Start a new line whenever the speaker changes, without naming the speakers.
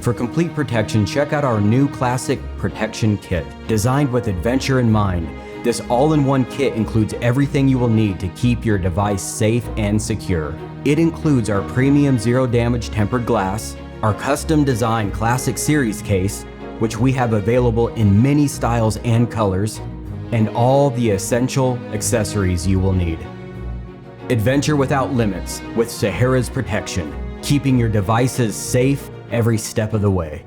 For complete protection, check out our new Classic Protection Kit. Designed with adventure in mind, this all-in-one kit includes everything you will need to keep your device safe and secure. It includes our premium zero-damage tempered glass, our custom-designed Classic Series case, which we have available in many styles and colors, and all the essential accessories you will need. Adventure without limits with Sahara's protection, keeping your devices safe every step of the way.